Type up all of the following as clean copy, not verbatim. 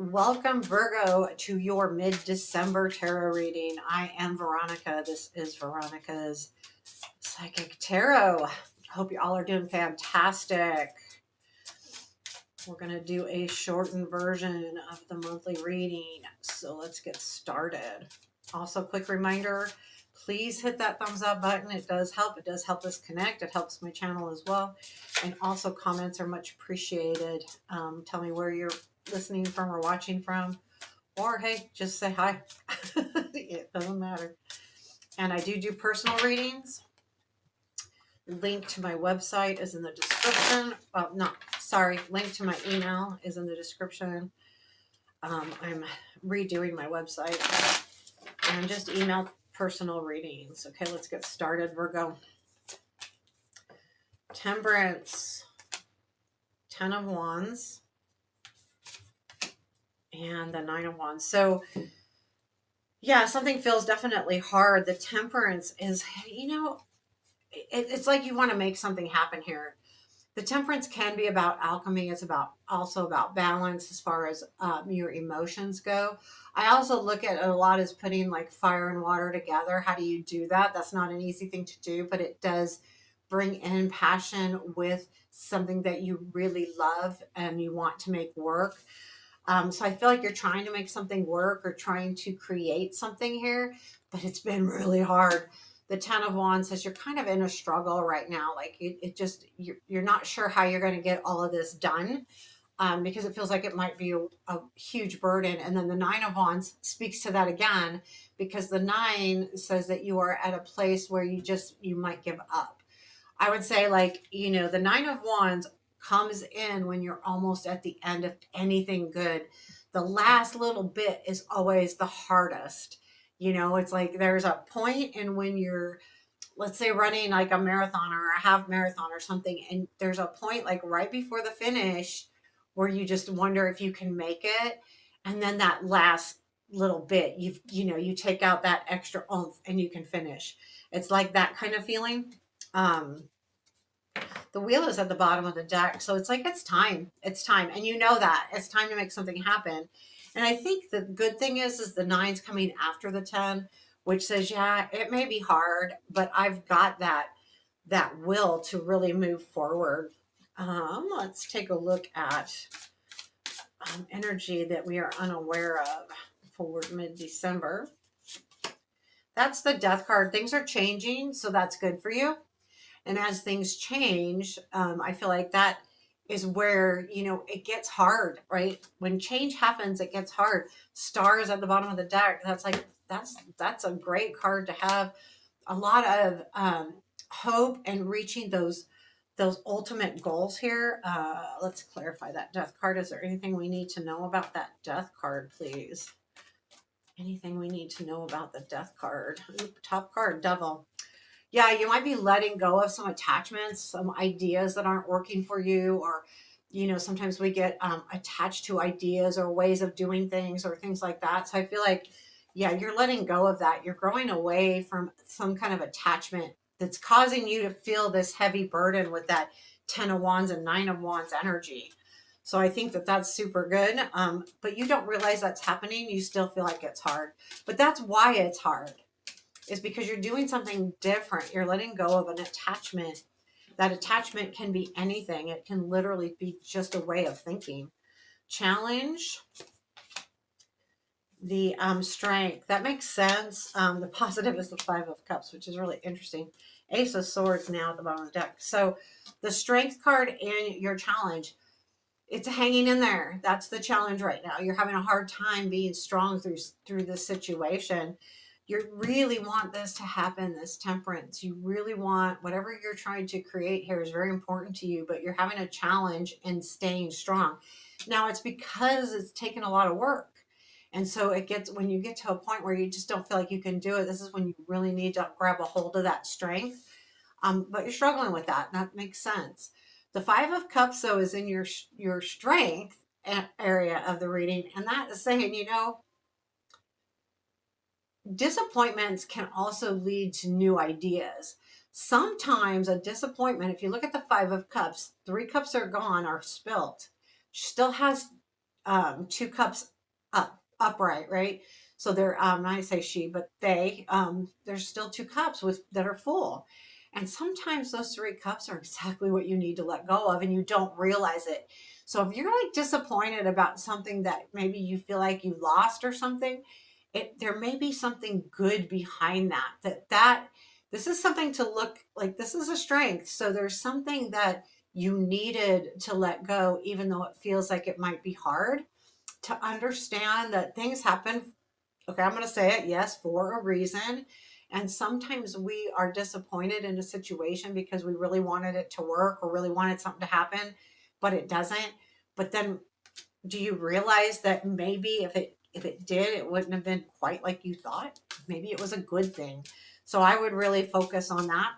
Welcome, Virgo, to your mid-December tarot reading. I am Veronica. This is Veronica's Psychic Tarot. Hope you all are doing fantastic. We're going to do a shortened version of the monthly reading. So let's get started. Also, quick reminder, please hit that thumbs up button. It does help. It does help us connect. It helps my channel as well. And also comments are much appreciated. Tell me where you're listening from or watching from. Or hey, just say hi. It doesn't matter. And I do personal readings. Link to my website is in the description. Link to my email is in the description. I'm redoing my website and just email personal readings. Okay, let's get started, Virgo. Temperance, 10 of Wands, and the 9 of Wands. So yeah, something feels definitely hard. The Temperance is, it's like you want to make something happen here. The Temperance can be about alchemy. It's also about balance as far as your emotions go. I also look at it a lot as putting like fire and water together. How do you do that? That's not an easy thing to do, but it does bring in passion with something that you really love and you want to make work. So I feel like you're trying to make something work or trying to create something here, but it's been really hard. The 10 of Wands says you're kind of in a struggle right now. Like you're not sure how you're going to get all of this done because it feels like it might be a huge burden. And then the 9 of Wands speaks to that again, because the 9 says that you are at a place where you might give up. I would say, like, the 9 of Wands comes in when you're almost at the end of anything good. The last little bit is always the hardest. It's like there's a point in when you're, let's say, running like a marathon or a half marathon or something, and there's a point like right before the finish where you just wonder if you can make it. And then that last little bit, you take out that extra oomph and you can finish. It's like that kind of feeling. Um, the wheel is at the bottom of the deck. So it's like, it's time. It's time. And you know that. It's time to make something happen. And I think the good thing is the 9's coming after the 10, which says, yeah, it may be hard, but I've got that will to really move forward. Let's take a look at energy that we are unaware of for mid-December. That's the Death card. Things are changing, so that's good for you. And as things change, I feel like that is where, it gets hard, right? When change happens, it gets hard. Stars at the bottom of the deck. That's a great card to have. A lot of hope and reaching those ultimate goals here. Let's clarify that Death card. Is there anything we need to know about that Death card, please? Anything we need to know about the Death card? Oop, top card, Devil. Yeah, you might be letting go of some attachments, some ideas that aren't working for you, or, sometimes we get attached to ideas or ways of doing things or things like that. So I feel like, yeah, you're letting go of that. You're growing away from some kind of attachment that's causing you to feel this heavy burden with that 10 of Wands and 9 of Wands energy. So I think that that's super good. But you don't realize that's happening. You still feel like it's hard. But that's why it's hard, is because you're doing something different. You're letting go of an attachment. That attachment can be anything. It can literally be just a way of thinking. Challenge, the strength. That makes sense. The positive is the 5 of Cups, which is really interesting. Ace of Swords now at the bottom of the deck. So the strength card and your challenge, it's hanging in there. That's the challenge right now. You're having a hard time being strong through this situation. You really want this to happen, this Temperance. You really want whatever you're trying to create here is very important to you, but you're having a challenge in staying strong. Now, it's because it's taken a lot of work. And so when you get to a point where you just don't feel like you can do it, this is when you really need to grab a hold of that strength. But you're struggling with that. That makes sense. The 5 of Cups, though, is in your strength area of the reading. And that is saying, disappointments can also lead to new ideas. Sometimes a disappointment, if you look at the 5 of Cups, 3 cups are gone or spilt. She still has two cups upright, right? So they're I say she, but they there's still two cups with that are full. And sometimes those three cups are exactly what you need to let go of and you don't realize it. So if you're like disappointed about something that maybe you feel like you lost or something, there may be something good behind that. That this is something to look like, this is a strength. So there's something that you needed to let go, even though it feels like it might be hard, to understand that things happen. Okay, I'm going to say it, yes, for a reason. And sometimes we are disappointed in a situation because we really wanted it to work or really wanted something to happen, but it doesn't. But then do you realize that maybe if it did, it wouldn't have been quite like you thought? Maybe it was a good thing. So I would really focus on that,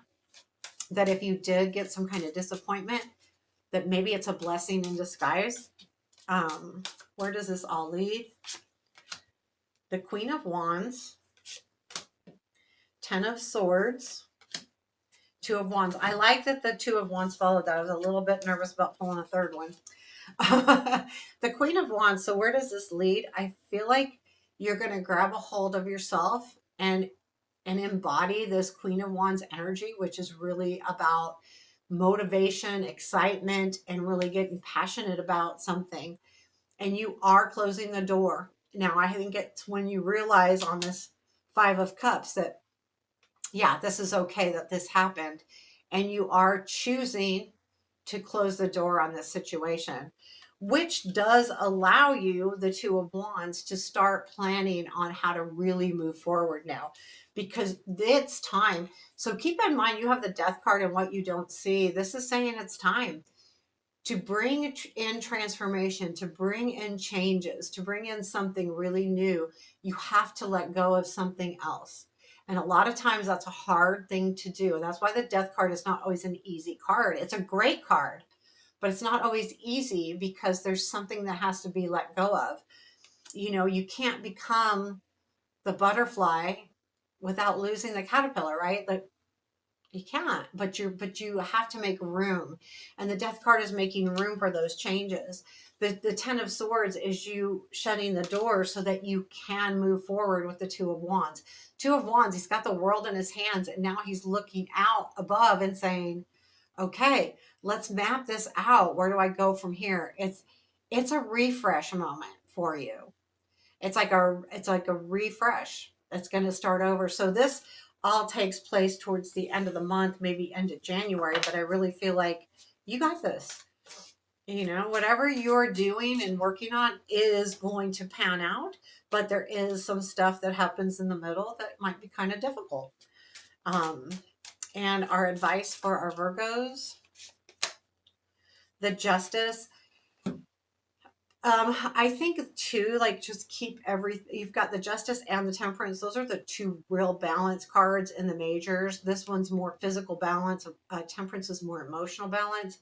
that if you did get some kind of disappointment, that maybe it's a blessing in disguise. Where does this all lead? The Queen of Wands, Ten of Swords, Two of Wands. I like that the Two of Wands followed that. I was a little bit nervous about pulling a third one. The Queen of Wands. So where does this lead? I feel like you're going to grab a hold of yourself and embody this Queen of Wands energy, which is really about motivation, excitement, and really getting passionate about something. And you are closing the door. Now, I think it's when you realize on this Five of Cups that, yeah, this is okay that this happened. And you are choosing to close the door on this situation, which does allow you, the Two of Wands, to start planning on how to really move forward now, because it's time. So keep in mind, you have the Death card and what you don't see. This is saying it's time to bring in transformation, to bring in changes, to bring in something really new. You have to let go of something else. And a lot of times that's a hard thing to do. And that's why the Death card is not always an easy card. It's a great card, but it's not always easy because there's something that has to be let go of. You know, you can't become the butterfly without losing the caterpillar, right? Like, you can't, but you have to make room. And the Death card is making room for those changes. The Ten of Swords is you shutting the door so that you can move forward with the Two of Wands. Two of Wands, he's got the world in his hands and now he's looking out above and saying, okay, let's map this out. Where do I go from here? It's a refresh moment for you. It's like a refresh that's going to start over. So this all takes place towards the end of the month, maybe end of January, but I really feel like you got this. You know, whatever you're doing and working on is going to pan out, but there is some stuff that happens in the middle that might be kind of difficult. Um, and our advice for our Virgos, the Justice. I think too, like just keep everything. You've got the Justice and the Temperance. Those are the two real balance cards in the majors. This one's more physical balance. Temperance is more emotional balance.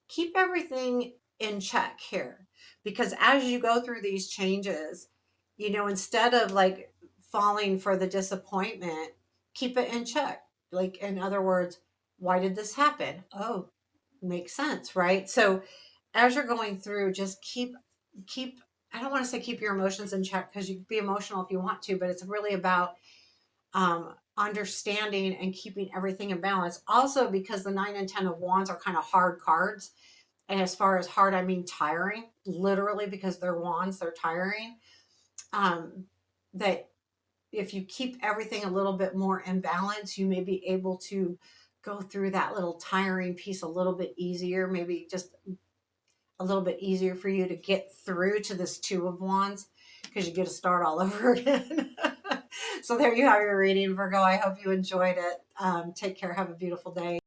Keep everything in check here, because as you go through these changes, you know, instead of like falling for the disappointment, keep it in check. Like, in other words, why did this happen? Oh, makes sense, right? So as you're going through, just keep I don't want to say keep your emotions in check, because you can be emotional if you want to, but it's really about understanding and keeping everything in balance. Also, because the 9 and 10 of Wands are kind of hard cards, and as far as hard, I mean tiring, literally, because they're wands, they're tiring. Um, that if you keep everything a little bit more in balance, you may be able to go through that little tiring piece a little bit easier, maybe just a little bit easier for you to get through to this Two of Wands, because you get to start all over again. So there you have your reading, Virgo. I hope you enjoyed it. Take care. Have a beautiful day.